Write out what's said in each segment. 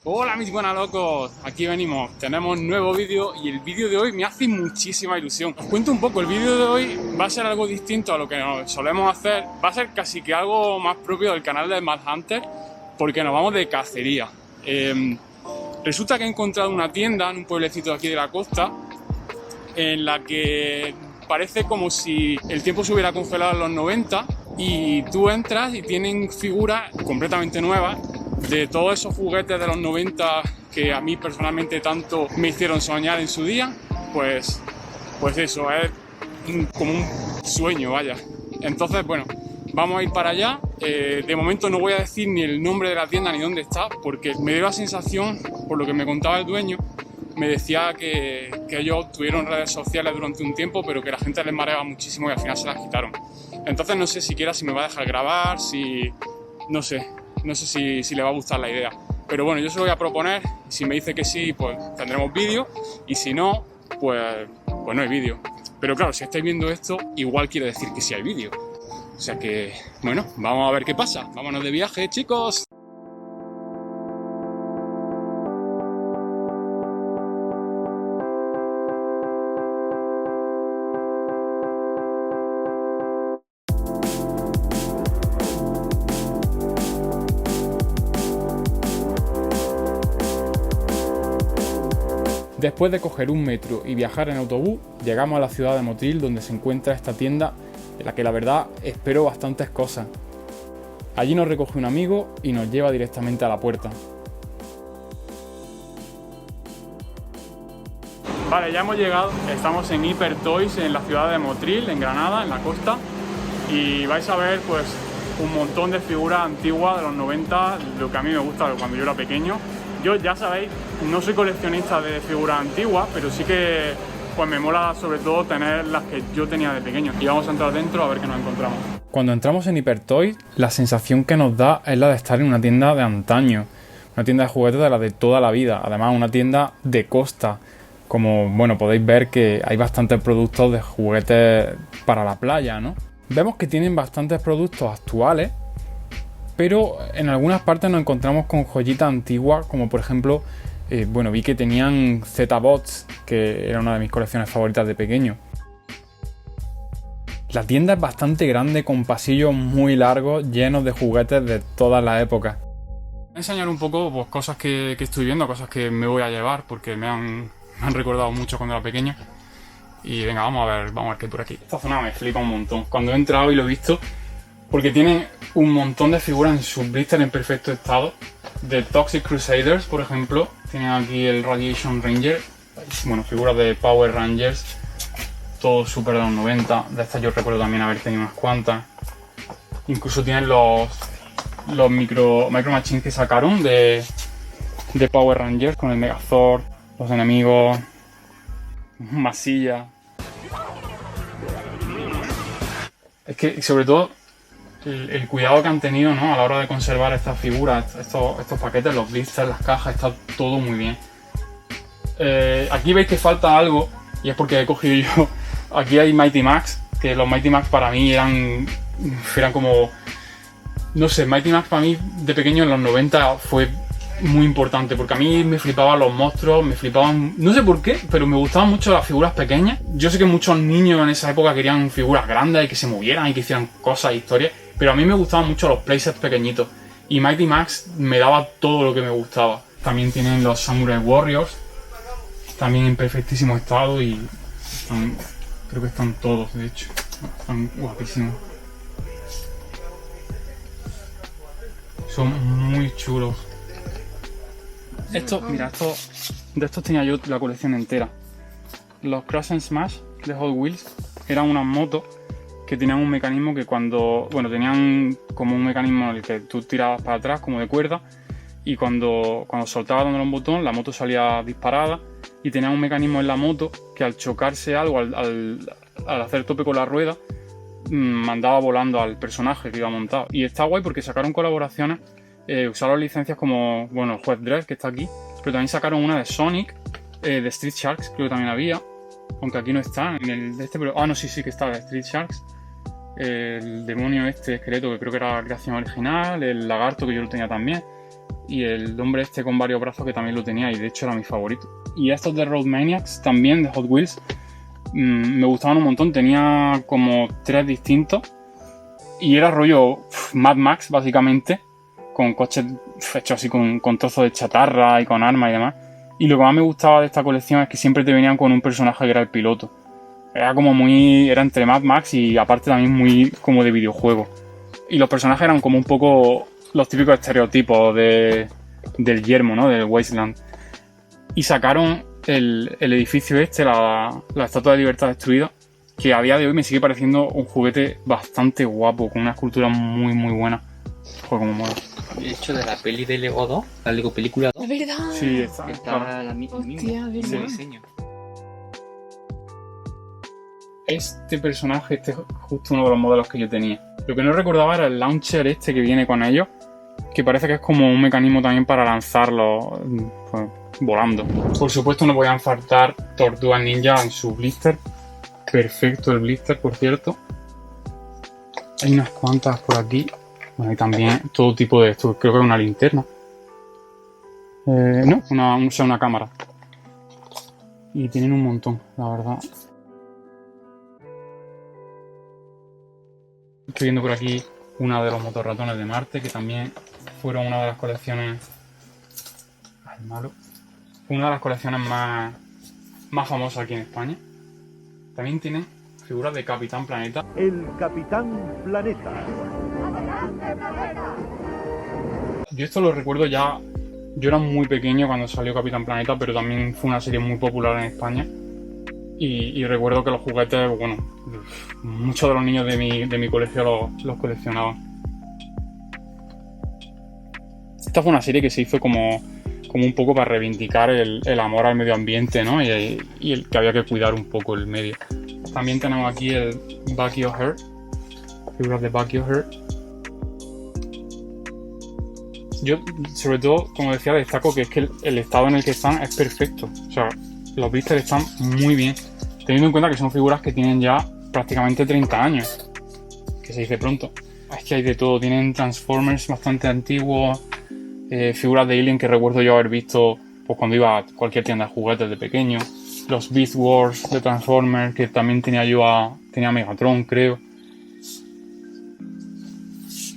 Hola mis buenas locos, aquí venimos, tenemos un nuevo vídeo y el vídeo de hoy me hace muchísima ilusión. Os cuento un poco, el vídeo de hoy va a ser algo distinto a lo que solemos hacer, va a ser casi que algo más propio del canal de Mad Hunter, porque nos vamos de cacería. Resulta que he encontrado una tienda en un pueblecito de aquí de la costa en la que parece como si el tiempo se hubiera congelado en los 90 y tú entras y tienen figuras completamente nuevas de todos esos juguetes de los 90 que a mí personalmente tanto me hicieron soñar en su día. Pues eso, es como un sueño, vaya. Entonces, bueno, vamos a ir para allá. De momento no voy a decir ni el nombre de la tienda ni dónde está, porque me dio la sensación, por lo que me contaba el dueño, me decía que ellos tuvieron redes sociales durante un tiempo, pero que la gente les mareaba muchísimo y al final se las quitaron. Entonces no sé siquiera si me va a dejar grabar, no sé si le va a gustar la idea. Pero bueno, yo se lo voy a proponer. Si me dice que sí, pues tendremos vídeo. Y si no, pues no hay vídeo. Pero claro, si estáis viendo esto, igual quiere decir que sí hay vídeo. O sea que, bueno, vamos a ver qué pasa. Vámonos de viaje, chicos. Después de coger un metro y viajar en autobús, llegamos a la ciudad de Motril, donde se encuentra esta tienda en la que la verdad espero bastantes cosas. Allí nos recoge un amigo y nos lleva directamente a la puerta. Vale, ya hemos llegado, estamos en Hyper Toys en la ciudad de Motril, en Granada, en la costa, y vais a ver pues un montón de figuras antiguas de los 90, lo que a mí me gusta cuando yo era pequeño. Yo, ya sabéis, no soy coleccionista de figuras antiguas, pero sí que pues me mola sobre todo tener las que yo tenía de pequeño. Y vamos a entrar dentro a ver qué nos encontramos. Cuando entramos en Hyper Toys, la sensación que nos da es la de estar en una tienda de antaño. Una tienda de juguetes de la de toda la vida. Además, una tienda de costa. Como, bueno, podéis ver que hay bastantes productos de juguetes para la playa, ¿no? Vemos que tienen bastantes productos actuales, pero en algunas partes nos encontramos con joyitas antiguas, como por ejemplo, vi que tenían Z-Bots, que era una de mis colecciones favoritas de pequeño. La tienda es bastante grande, con pasillos muy largos, llenos de juguetes de todas las épocas. Voy a enseñar un poco pues, cosas que estoy viendo, cosas que me voy a llevar, porque me han recordado mucho cuando era pequeño. Y venga, vamos a ver qué hay por aquí. Esta zona me flipa un montón. Cuando he entrado y lo he visto, porque tiene un montón de figuras en su blister en perfecto estado. De Toxic Crusaders, por ejemplo. Tienen aquí el Radiation Ranger. Bueno, figuras de Power Rangers. Todo súper de los 90. De estas yo recuerdo también haber tenido unas cuantas. Incluso tienen los Micro Machines que sacaron de Power Rangers. Con el Megazord, los enemigos, masilla. Es que sobre todo el cuidado que han tenido, ¿no?, a la hora de conservar estas figuras, estos paquetes, los blisters, las cajas, está todo muy bien. Aquí veis que falta algo y es porque he cogido yo. Aquí hay Mighty Max, que los Mighty Max para mí eran como, no sé, Mighty Max para mí de pequeño en los 90 fue muy importante, porque a mí me flipaban los monstruos, me flipaban, no sé por qué, pero me gustaban mucho las figuras pequeñas. Yo sé que muchos niños en esa época querían figuras grandes y que se movieran y que hicieran cosas, historias, pero a mí me gustaban mucho los playsets pequeñitos y Mighty Max me daba todo lo que me gustaba. También tienen los Samurai Warriors, también en perfectísimo estado, y creo que están todos, de hecho, están guapísimos. Son muy chulos. De estos tenía yo la colección entera. Los Crash and Smash de Hot Wheels eran unas motos que tenían un mecanismo que tenían como un mecanismo en el que tú tirabas para atrás como de cuerda, y cuando soltabas dándole un botón la moto salía disparada, y tenía un mecanismo en la moto que al chocarse algo, al hacer tope con la rueda, mandaba volando al personaje que iba montado. Y está guay porque sacaron colaboraciones. Usaron licencias como, el Juez Dredd, que está aquí, pero también sacaron una de Sonic, de Street Sharks, creo que también había, aunque aquí no está, en el de este, pero, sí que está, de Street Sharks. El demonio esqueleto, que creo que era la creación original, el lagarto, que yo lo tenía también. y el hombre este con varios brazos que también lo tenía y de hecho era mi favorito. Y estos de Road Maniacs también, de Hot Wheels, me gustaban un montón. Tenía como 3 distintos y era rollo Mad Max básicamente, con coches hechos así con trozos de chatarra y con armas y demás. Y lo que más me gustaba de esta colección es que siempre te venían con un personaje que era el piloto. Era entre Mad Max y aparte también muy como de videojuego. Y los personajes eran como un poco los típicos estereotipos del yermo, ¿no? Del Wasteland. Y sacaron el edificio este, la Estatua de Libertad destruida, que a día de hoy me sigue pareciendo un juguete bastante guapo, con una escultura muy muy buena. Joder, como mola. De hecho, de la peli de Lego 2, la Lego Película 2. ¿Es verdad? Sí, está Está la misma Hostia, mismo ¿verdad? diseño. Este personaje, este es justo uno de los modelos que yo tenía. Lo que no recordaba era el launcher este que viene con ellos, que parece que es como un mecanismo también para lanzarlo pues, volando. Por supuesto no podían faltar Tortugas Ninja en su blister. Perfecto el blister, por cierto. Hay unas cuantas por aquí. Bueno, y también todo tipo de esto. Creo que es una linterna. No, una cámara. Y tienen un montón, la verdad. Estoy viendo por aquí una de los motorratones de Marte, que también fueron una de las colecciones... Ay, malo. Una de las colecciones más famosas aquí en España. También tienen figuras de Capitán Planeta. El Capitán Planeta. Yo esto lo recuerdo ya... Yo era muy pequeño cuando salió Capitán Planeta, pero también fue una serie muy popular en España. Y recuerdo que los juguetes, bueno, muchos de los niños de mi colegio los coleccionaban. Esta fue una serie que se hizo como un poco para reivindicar el amor al medio ambiente, ¿no? Y el que había que cuidar un poco el medio. También tenemos aquí el Bucky O'Hare, figuras de Bucky O'Hare. Yo, sobre todo, como decía, destaco que es que el estado en el que están es perfecto. O sea, los blisters están muy bien, teniendo en cuenta que son figuras que tienen ya prácticamente 30 años, que se dice pronto. Es que hay de todo, tienen Transformers bastante antiguos, figuras de Alien que recuerdo yo haber visto pues, cuando iba a cualquier tienda de juguetes de pequeño, los Beast Wars de Transformers, que también tenía Megatron, creo.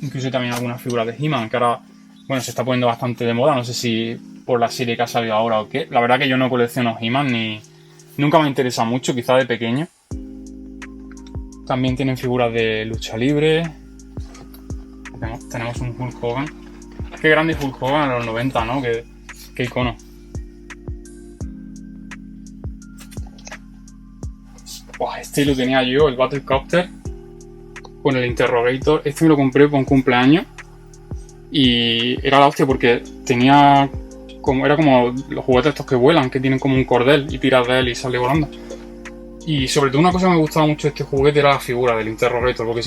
Incluso también algunas figuras de He-Man, que ahora, bueno, se está poniendo bastante de moda, no sé si por la serie que ha salido ahora o qué. La verdad que yo no colecciono He-Man nunca me interesa mucho, quizá de pequeño. También tienen figuras de lucha libre. Tenemos un Hulk Hogan. Qué grande Hulk Hogan en los 90, ¿no? Qué icono. Buah, este lo tenía yo, el Battlecopter con el Interrogator. Este me lo compré por un cumpleaños y era la hostia porque era como los juguetes estos que vuelan, que tienen como un cordel y tiras de él y sale volando. Y sobre todo una cosa que me gustaba mucho de este juguete era la figura del Interrogator, porque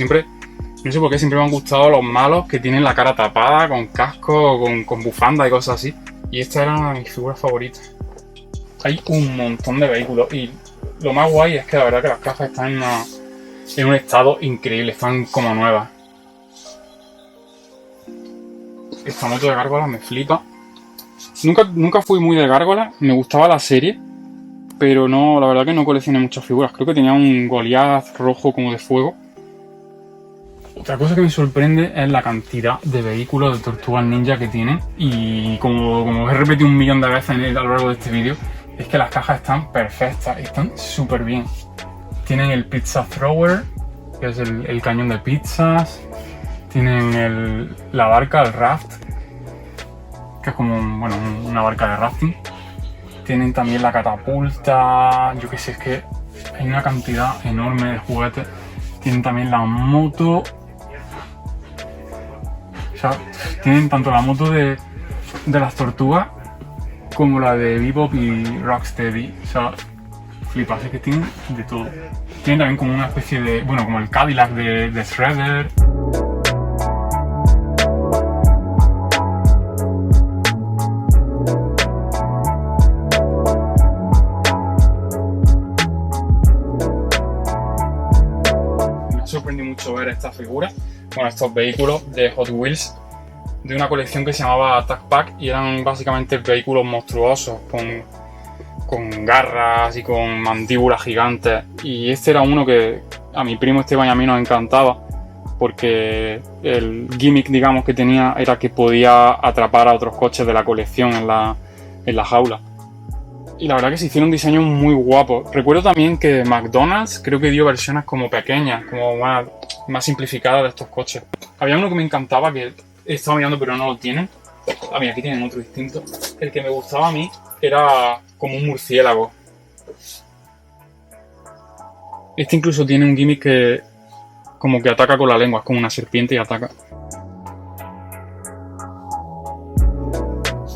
no sé por qué siempre me han gustado los malos que tienen la cara tapada, con casco, con bufanda y cosas así. Y esta era una de mis figuras favoritas. Hay un montón de vehículos y lo más guay es que la verdad que las cajas están en un estado increíble, están como nuevas. Esta moto de gárgolas me flipa. Nunca fui muy de gárgolas, me gustaba la serie, pero no, la verdad que no coleccioné muchas figuras. Creo que tenía un Goliath rojo como de fuego. Otra cosa que me sorprende es la cantidad de vehículos de Tortugas Ninja que tienen. Y como he repetido 1.000.000 de veces a lo largo de este vídeo, es que las cajas están perfectas, están súper bien. Tienen el Pizza Thrower, que es el cañón de pizzas. Tienen la barca, el raft, que es como una barca de rafting. Tienen también la catapulta, yo qué sé, es que hay una cantidad enorme de juguetes. Tienen también la moto. O sea, tienen tanto la moto de las tortugas como la de Bebop y Rocksteady. O sea, flipas, es que tienen de todo. Tienen también como una especie de, como el Cadillac de Shredder. Me sorprendió mucho ver estas figuras, estos vehículos de Hot Wheels, de una colección que se llamaba Attack Pack y eran básicamente vehículos monstruosos con garras y con mandíbulas gigantes. Y este era uno que a mi primo Esteban y a mí nos encantaba porque el gimmick, digamos, que tenía era que podía atrapar a otros coches de la colección en la jaula. Y la verdad que se hicieron diseños muy guapos. Recuerdo también que McDonald's creo que dio versiones como pequeñas, como más simplificadas de estos coches. Había uno que me encantaba, que estaba mirando pero no lo tienen. Ah, mira, aquí tienen otro distinto. El que me gustaba a mí era como un murciélago. Este incluso tiene un gimmick que como que ataca con la lengua, es como una serpiente y ataca.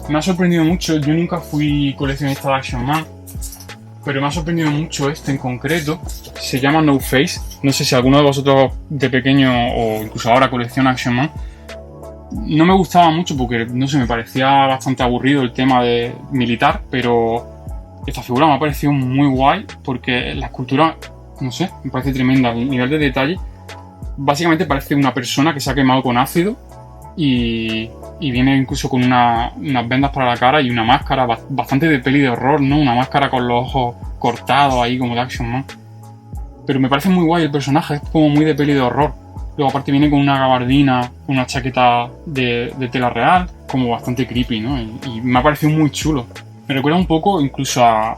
Me ha sorprendido mucho, yo nunca fui coleccionista de Action Man, pero me ha sorprendido mucho este en concreto. Se llama No Face. No sé si alguno de vosotros de pequeño o incluso ahora colecciona Action Man. No me gustaba mucho porque, no sé, me parecía bastante aburrido el tema de militar, pero esta figura me ha parecido muy guay porque la escultura, no sé, me parece tremenda. El nivel de detalle, básicamente parece una persona que se ha quemado con ácido y viene incluso con unas vendas para la cara y una máscara bastante de peli de horror, ¿no? Una máscara con los ojos cortados ahí como de Action Man. Pero me parece muy guay el personaje, es como muy de peli de horror. Luego aparte viene con una gabardina, una chaqueta de tela real, como bastante creepy, ¿no? Y me ha parecido muy chulo. Me recuerda un poco incluso a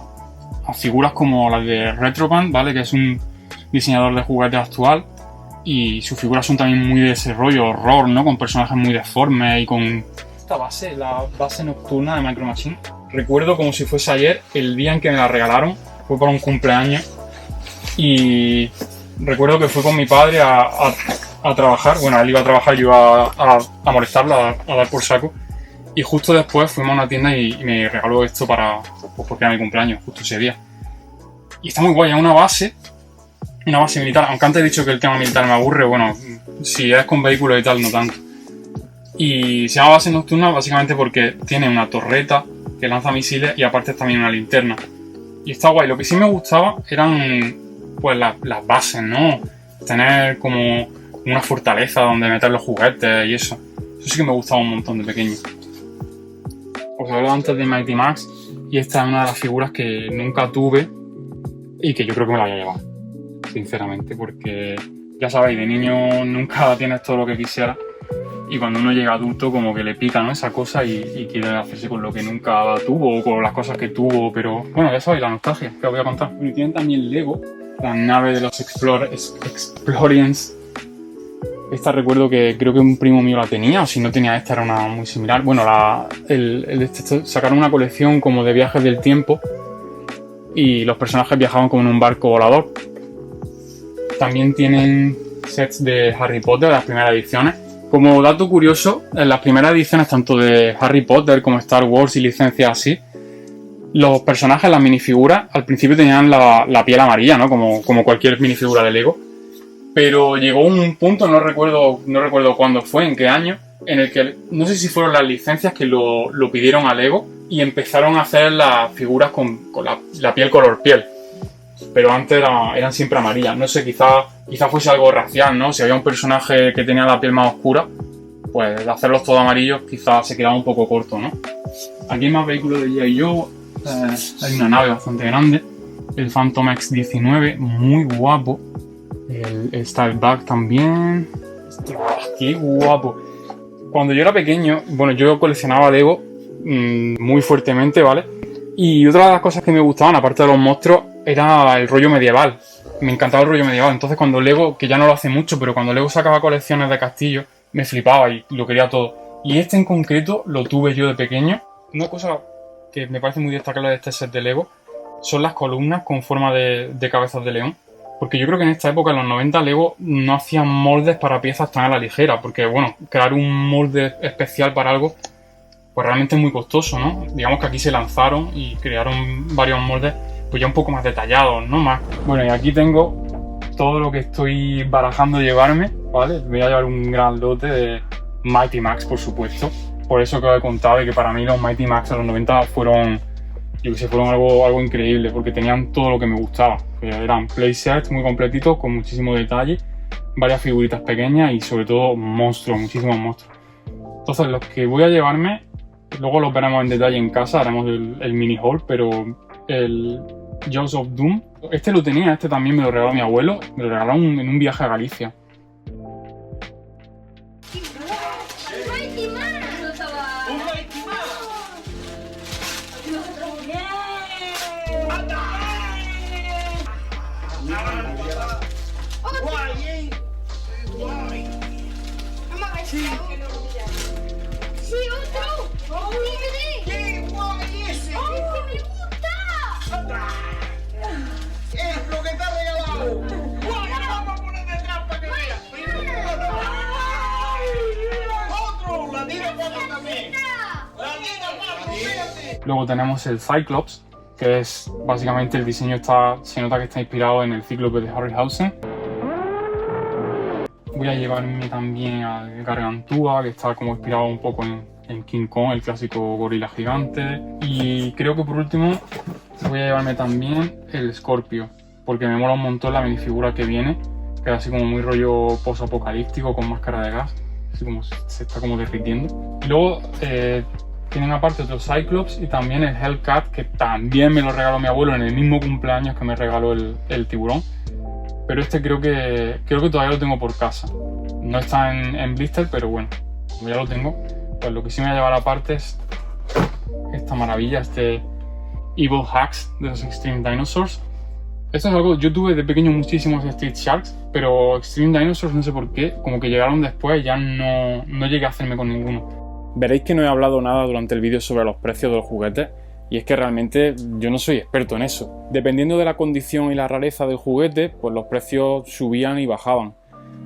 figuras como las de Retroband, ¿vale? Que es un diseñador de juguetes actual. Y sus figuras son también muy de ese rollo horror, ¿no? Con personajes muy deformes y con esta base, la base nocturna de Micro Machines. Recuerdo como si fuese ayer, el día en que me la regalaron, fue para un cumpleaños. Y recuerdo que fui con mi padre a trabajar. Bueno, él iba a trabajar, yo iba a molestarlo, a dar por saco. Y justo después fuimos a una tienda y me regaló esto porque era mi cumpleaños, justo ese día. Y está muy guay, es una base militar, aunque antes he dicho que el tema militar me aburre, bueno, si es con vehículos y tal, no tanto. Y se llama base nocturna básicamente porque tiene una torreta que lanza misiles y aparte también una linterna. Y está guay, lo que sí me gustaba eran pues las bases, ¿no? Tener como una fortaleza donde meter los juguetes y eso. Eso sí que me gustaba un montón de pequeño. Os hablaba antes de Mighty Max y esta es una de las figuras que nunca tuve y que yo creo que me la voy a llevar, sinceramente, porque ya sabéis, de niño nunca tienes todo lo que quisiera y cuando uno llega adulto como que le pica, ¿no? Esa cosa y quiere hacerse con lo que nunca tuvo o con las cosas que tuvo, pero bueno, ya sabéis, la nostalgia que os voy a contar. Y tienen también Lego, la nave de los Explorians. Esta recuerdo que creo que un primo mío la tenía, o si no tenía esta era una muy similar. Bueno, sacaron una colección como de viajes del tiempo y los personajes viajaban como en un barco volador. También tienen sets de Harry Potter, las primeras ediciones. Como dato curioso, en las primeras ediciones tanto de Harry Potter como Star Wars y licencias así, los personajes, las minifiguras, al principio tenían la piel amarilla, ¿no? Como cualquier minifigura de Lego. Pero llegó un punto, no recuerdo cuándo fue, en qué año, en el que no sé si fueron las licencias que lo pidieron a Lego y empezaron a hacer las figuras con la piel color piel. Pero antes eran siempre amarillas. No sé, quizá fuese algo racial, ¿no? Si había un personaje que tenía la piel más oscura, pues de hacerlos todos amarillos quizás se quedaba un poco corto, ¿no? Aquí hay más vehículos de G.I. Joe. Hay una nave bastante grande. El Phantom X-19, muy guapo. El Starbuck también. ¡Qué guapo! Cuando yo era pequeño, bueno, yo coleccionaba Lego muy fuertemente, ¿vale? Y otra de las cosas que me gustaban, aparte de los monstruos, era el rollo medieval. Me encantaba el rollo medieval. Entonces cuando Lego, que ya no lo hace mucho, pero cuando Lego sacaba colecciones de castillos, me flipaba y lo quería todo. Y este en concreto lo tuve yo de pequeño. Una cosa que me parece muy destacable de este set de Lego son las columnas con forma de cabezas de león. Porque yo creo que en esta época, en los 90, Lego no hacían moldes para piezas tan a la ligera. Porque, bueno, crear un molde especial para algo, pues realmente es muy costoso, ¿no? Digamos que aquí se lanzaron y crearon varios moldes, pues ya un poco más detallados, ¿no? Bueno, y aquí tengo todo lo que estoy barajando llevarme, ¿vale? Voy a llevar un gran lote de Mighty Max, por supuesto. Por eso que os he contado de que para mí los Mighty Max a los 90 fueron algo increíble, porque tenían todo lo que me gustaba. Eran playsets muy completitos, con muchísimo detalle, varias figuritas pequeñas y sobre todo monstruos, muchísimos monstruos. Entonces los que voy a llevarme, luego los veremos en detalle en casa, haremos el mini haul, pero el Jaws of Doom, este lo tenía, este también me lo regaló mi abuelo, me lo regaló en un viaje a Galicia. ¡Sí, otro! ¡Oh, mire! ¡Qué guay ese! ¡Oh, que me gusta! ¡Es lo que te ha regalado! ¡Guay! ¡Vamos a poner detrás para que veas! ¡Otro! ¡La tira para también! ¡La tira para! ¡Fíjate! Luego tenemos el Cyclops, que es básicamente el diseño se nota que está inspirado en el Cíclope de Harryhausen. Voy a llevarme también al Gargantúa, que está como inspirado un poco en King Kong, el clásico gorila gigante. Y creo que por último voy a llevarme también el Scorpio, porque me mola un montón la minifigura que viene, que es así como muy rollo post-apocalíptico con máscara de gas, así como se está como derritiendo. Y luego tienen aparte otro Cyclops y también el Hellcat, que también me lo regaló mi abuelo en el mismo cumpleaños que me regaló el tiburón. Pero este creo que todavía lo tengo por casa. No está en blister, pero bueno, como ya lo tengo, pues lo que sí me voy a llevar aparte es esta maravilla, este Evil Hacks de los Extreme Dinosaurs. Esto es algo, yo tuve de pequeño muchísimos Street Sharks, pero Extreme Dinosaurs no sé por qué, como que llegaron después y ya no llegué a hacerme con ninguno. Veréis que no he hablado nada durante el vídeo sobre los precios de los juguetes. Y es que realmente yo no soy experto en eso. Dependiendo de la condición y la rareza del juguete, pues los precios subían y bajaban.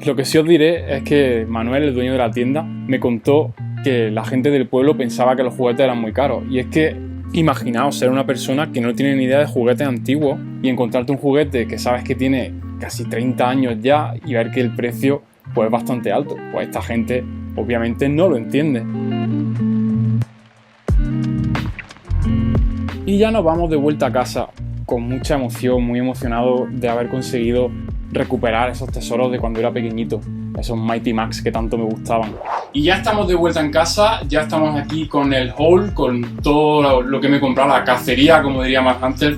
Lo que sí os diré es que Manuel, el dueño de la tienda, me contó que la gente del pueblo pensaba que los juguetes eran muy caros. Y es que imaginaos ser una persona que no tiene ni idea de juguetes antiguos y encontrarte un juguete que sabes que tiene casi 30 años ya y ver que el precio pues es bastante alto. Pues esta gente obviamente no lo entiende. Y ya nos vamos de vuelta a casa con mucha emoción, muy emocionado de haber conseguido recuperar esos tesoros de cuando era pequeñito, esos Mighty Max que tanto me gustaban. Y ya estamos de vuelta en casa, ya estamos aquí con el haul, con todo lo que me he comprado, la cacería, como diría Mark Hunter,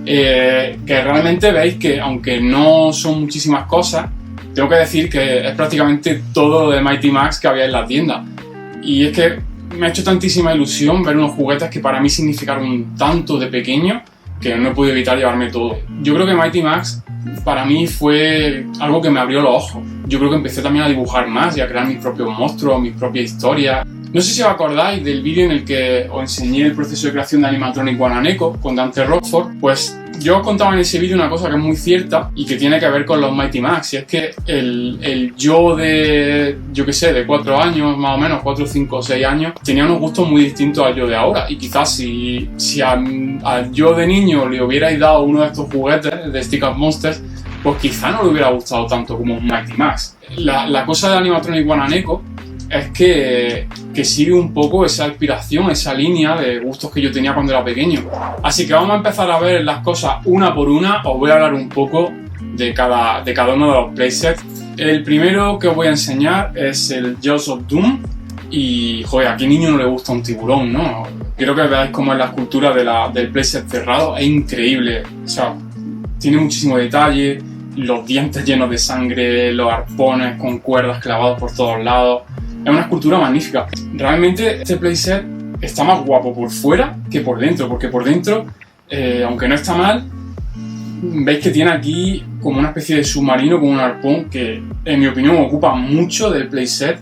que realmente veis que aunque no son muchísimas cosas, tengo que decir que es prácticamente todo lo de Mighty Max que había en la tienda. Y es que me ha hecho tantísima ilusión ver unos juguetes que para mí significaron tanto de pequeño que no he podido evitar llevarme todo. Yo creo que Mighty Max para mí fue algo que me abrió los ojos. Yo creo que empecé también a dibujar más y a crear mis propios monstruos, mis propias historias. No sé si os acordáis del vídeo en el que os enseñé el proceso de creación de Animatronic Guananeco con Dante Rockford. Pues yo os contaba en ese vídeo una cosa que es muy cierta y que tiene que ver con los Mighty Max, y es que el yo de, yo qué sé, de 4 años, más o menos, 4, 5, 6 años, tenía unos gustos muy distintos al yo de ahora. Y quizás si al yo de niño le hubierais dado uno de estos juguetes de Stick Up Monsters, pues quizá no le hubiera gustado tanto como un Mighty Max. La cosa de Animatronic Guananeco es que sigue un poco esa inspiración, esa línea de gustos que yo tenía cuando era pequeño. Así que vamos a empezar a ver las cosas una por una. Os voy a hablar un poco de cada uno de los playsets. El primero que os voy a enseñar es el Jaws of Doom. Y, joder, ¿a qué niño no le gusta un tiburón, no? Quiero que veáis cómo es la escultura del playset cerrado. Es increíble. O sea, tiene muchísimo detalle. Los dientes llenos de sangre, los arpones con cuerdas clavados por todos lados. Es una escultura magnífica. Realmente este playset está más guapo por fuera que por dentro, porque por dentro, aunque no está mal, veis que tiene aquí como una especie de submarino con un arpón que, en mi opinión, ocupa mucho del playset.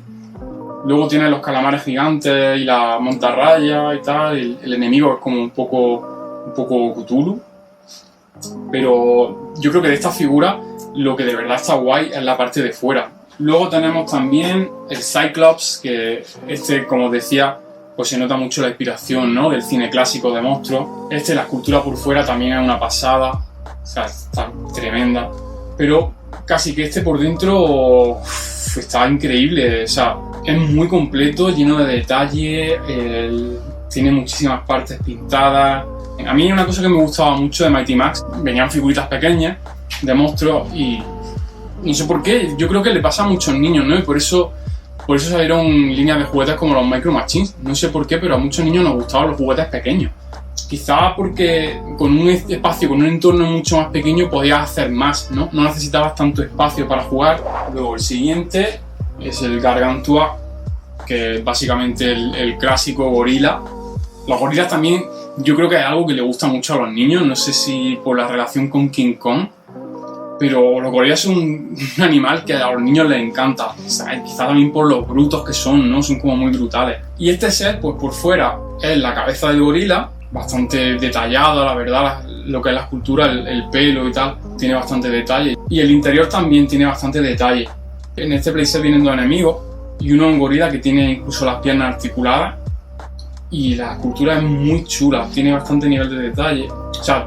Luego tiene los calamares gigantes y la montarraya y tal. El enemigo es como un poco Cthulhu. Pero yo creo que de esta figura lo que de verdad está guay es la parte de fuera. Luego tenemos también el Cyclops, que como decía, pues se nota mucho la inspiración, ¿no?, del cine clásico de monstruos. La escultura por fuera también es una pasada, o sea, está tremenda. Pero casi que por dentro está increíble, o sea, es muy completo, lleno de detalle, tiene muchísimas partes pintadas. A mí una cosa que me gustaba mucho de Mighty Max, venían figuritas pequeñas de monstruos y no sé por qué, yo creo que le pasa a muchos niños, ¿no? Y por eso Por eso salieron líneas de juguetes como los Micro Machines. No sé por qué, pero a muchos niños nos gustaban los juguetes pequeños. Quizás porque con un espacio, con un entorno mucho más pequeño podías hacer más, ¿no? No necesitabas tanto espacio para jugar. Luego el siguiente es el Gargantua, que es básicamente el clásico gorila. Los gorilas también yo creo que es algo que le gusta mucho a los niños, no sé si por la relación con King Kong, pero los gorilas son un animal que a los niños les encanta, ¿sabes? Quizá también por los brutos que son, ¿no? Son como muy brutales. Y este set, pues por fuera es la cabeza del gorila, bastante detallada, la verdad, lo que es la escultura, el pelo y tal, tiene bastante detalle. Y el interior también tiene bastante detalle. En este playset vienen dos enemigos y uno un gorila que tiene incluso las piernas articuladas. Y la escultura es muy chula, tiene bastante nivel de detalle. O sea,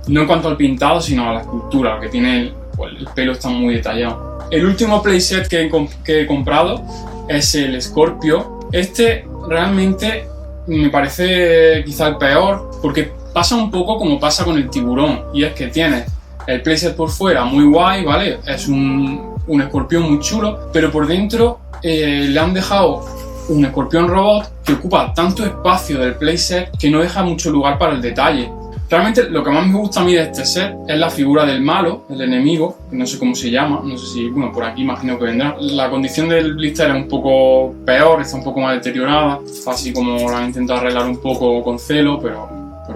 no en cuanto al pintado, sino a la escultura, que tiene el pelo está muy detallado. El último playset que he comprado es el Scorpio. Este realmente me parece quizá el peor, porque pasa un poco como pasa con el tiburón, y es que tiene el playset por fuera muy guay, ¿vale? Es un escorpión muy chulo, pero por dentro le han dejado un escorpión robot que ocupa tanto espacio del playset que no deja mucho lugar para el detalle. Realmente lo que más me gusta a mí de este set es la figura del malo, el enemigo, que no sé cómo se llama, no sé si, bueno, por aquí imagino que vendrá. La condición del blister es un poco peor, está un poco más deteriorada, así como la han intentado arreglar un poco con celo, pero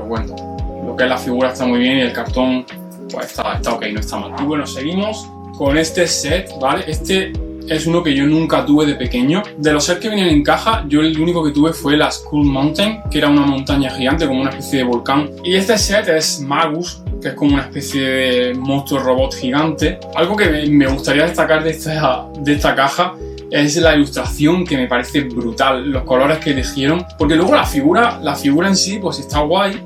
bueno, lo que es la figura está muy bien y el cartón pues está ok, no está mal. Y bueno, seguimos con este set, ¿vale? Este es uno que yo nunca tuve de pequeño. De los sets que venían en caja, yo el único que tuve fue la Skull Mountain, que era una montaña gigante, como una especie de volcán. Y este set es Magus, que es como una especie de monstruo robot gigante. Algo que me gustaría destacar de esta caja es la ilustración, que me parece brutal, los colores que eligieron. Porque luego la figura en sí pues está guay,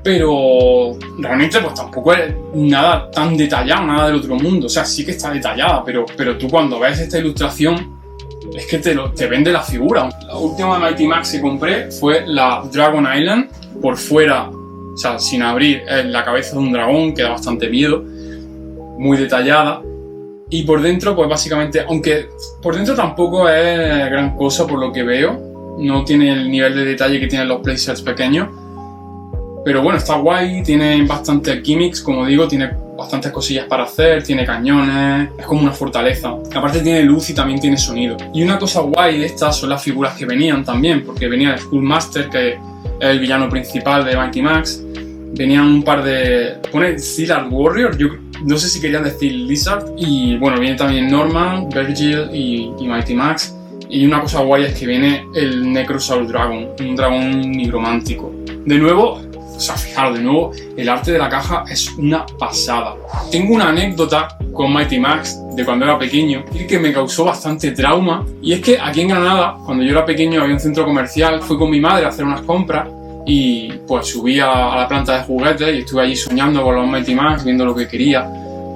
pero realmente pues tampoco es nada tan detallado, nada del otro mundo. O sea, sí que está detallada, pero tú cuando ves esta ilustración es que te vende la figura. La última Mighty Max que compré fue la Dragon Island. Por fuera, o sea, sin abrir, es la cabeza de un dragón, que da bastante miedo, muy detallada. Y por dentro, pues básicamente, aunque por dentro tampoco es gran cosa por lo que veo, no tiene el nivel de detalle que tienen los playsets pequeños. Pero bueno, está guay, tiene bastante gimmicks, como digo, tiene bastantes cosillas para hacer, tiene cañones, es como una fortaleza. Aparte tiene luz y también tiene sonido. Y una cosa guay de estas son las figuras que venían también, porque venía el Skullmaster, que es el villano principal de Mighty Max. Venían un par de... pone Lizard Warrior, yo no sé si querían decir Lizard. Y bueno, viene también Norman, Virgil y Mighty Max. Y una cosa guay es que viene el Necrosaur Dragon, un dragón nigromántico. De nuevo... O sea, fijaros, de nuevo, el arte de la caja es una pasada. Tengo una anécdota con Mighty Max de cuando era pequeño y que me causó bastante trauma. Y es que aquí en Granada, cuando yo era pequeño, había un centro comercial. Fui con mi madre a hacer unas compras y pues subí a la planta de juguetes y estuve allí soñando con los Mighty Max, viendo lo que quería.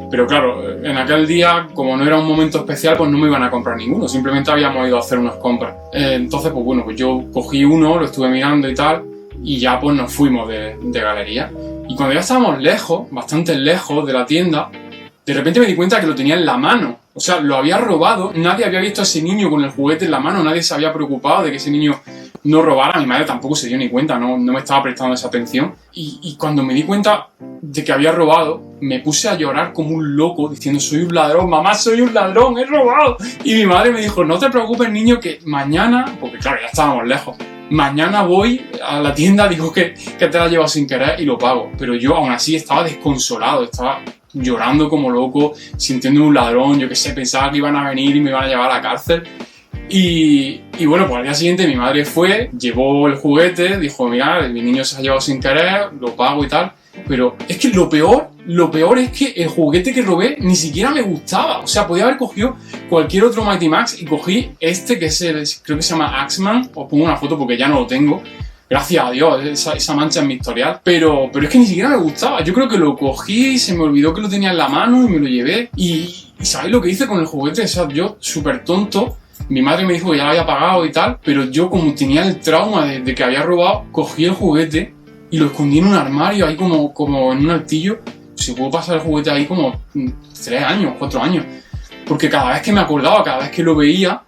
Pero claro, en aquel día, como no era un momento especial, pues no me iban a comprar ninguno. Simplemente habíamos ido a hacer unas compras. Entonces, pues bueno, pues yo cogí uno, lo estuve mirando y tal. Y ya pues nos fuimos de galería. Y cuando ya estábamos lejos, bastante lejos de la tienda, de repente me di cuenta que lo tenía en la mano. O sea, lo había robado. Nadie había visto a ese niño con el juguete en la mano. Nadie se había preocupado de que ese niño no robara. Mi madre tampoco se dio ni cuenta, no me estaba prestando esa atención. Y cuando me di cuenta de que había robado, me puse a llorar como un loco diciendo: soy un ladrón, mamá, soy un ladrón, he robado. Y mi madre me dijo: no te preocupes, niño, que mañana, porque claro, ya estábamos lejos, mañana voy a la tienda, digo que te la he llevado sin querer y lo pago. Pero yo aún así estaba desconsolado, estaba llorando como loco, sintiéndome un ladrón, yo qué sé, pensaba que iban a venir y me iban a llevar a la cárcel. Y bueno, pues al día siguiente mi madre fue, llevó el juguete, dijo: mira, mi niño se ha llevado sin querer, lo pago y tal. Pero es que lo peor es que el juguete que robé ni siquiera me gustaba. O sea, podía haber cogido cualquier otro Mighty Max y cogí este, que es creo que se llama Axeman. Os pongo una foto porque ya no lo tengo. Gracias a Dios, esa mancha en mi historial. Pero es que ni siquiera me gustaba. Yo creo que lo cogí, se me olvidó que lo tenía en la mano y me lo llevé. Y ¿sabéis lo que hice con el juguete? O sea, yo súper tonto. Mi madre me dijo que ya lo había pagado y tal. Pero yo, como tenía el trauma de que había robado, cogí el juguete y lo escondí en un armario, ahí como en un altillo. Se pudo pasar el juguete ahí como 3 años, 4 años. Porque cada vez que me acordaba, cada vez que lo veía,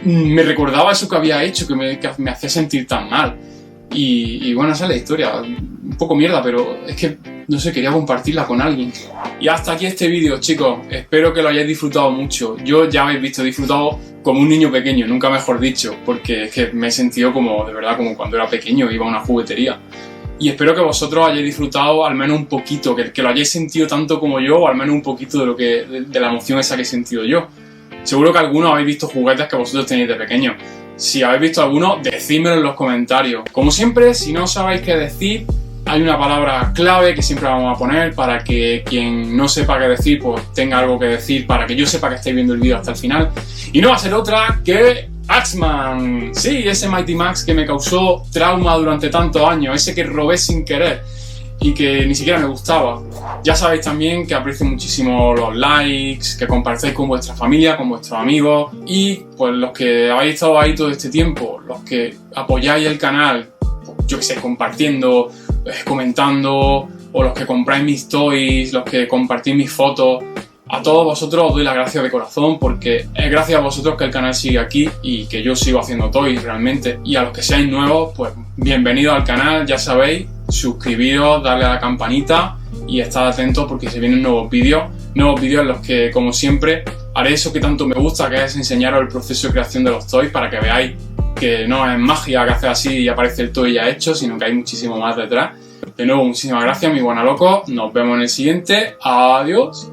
me recordaba eso que había hecho, que me hacía sentir tan mal. Y bueno, esa es la historia. Un poco mierda, pero es que, no sé, quería compartirla con alguien. Y hasta aquí este vídeo, chicos. Espero que lo hayáis disfrutado mucho. Yo ya habéis visto, he disfrutado como un niño pequeño, nunca mejor dicho, porque es que me he sentido como, de verdad, como cuando era pequeño, iba a una juguetería. Y espero que vosotros hayáis disfrutado al menos un poquito, que lo hayáis sentido tanto como yo, o al menos un poquito de la emoción esa que he sentido yo. Seguro que algunos habéis visto juguetes que vosotros tenéis de pequeño. Si habéis visto alguno, decídmelo en los comentarios. Como siempre, si no sabéis qué decir, hay una palabra clave que siempre vamos a poner para que quien no sepa qué decir, pues tenga algo que decir, para que yo sepa que estáis viendo el vídeo hasta el final. Y no va a ser otra que Axeman. Sí, ese Mighty Max que me causó trauma durante tantos años, ese que robé sin querer y que ni siquiera me gustaba. Ya sabéis también que aprecio muchísimo los likes, que compartáis con vuestra familia, con vuestros amigos y pues los que habéis estado ahí todo este tiempo, los que apoyáis el canal, yo que sé, compartiendo, comentando, o los que compráis mis toys, los que compartís mis fotos. A todos vosotros os doy las gracias de corazón porque es gracias a vosotros que el canal sigue aquí y que yo sigo haciendo toys realmente. Y a los que seáis nuevos, pues bienvenidos al canal, ya sabéis, suscribiros, darle a la campanita y estad atentos porque se vienen nuevos vídeos en los que, como siempre, haré eso que tanto me gusta, que es enseñaros el proceso de creación de los toys para que veáis que no es magia que hace así y aparece el toy ya hecho, sino que hay muchísimo más detrás. De nuevo, muchísimas gracias, mi buena loco. Nos vemos en el siguiente. Adiós.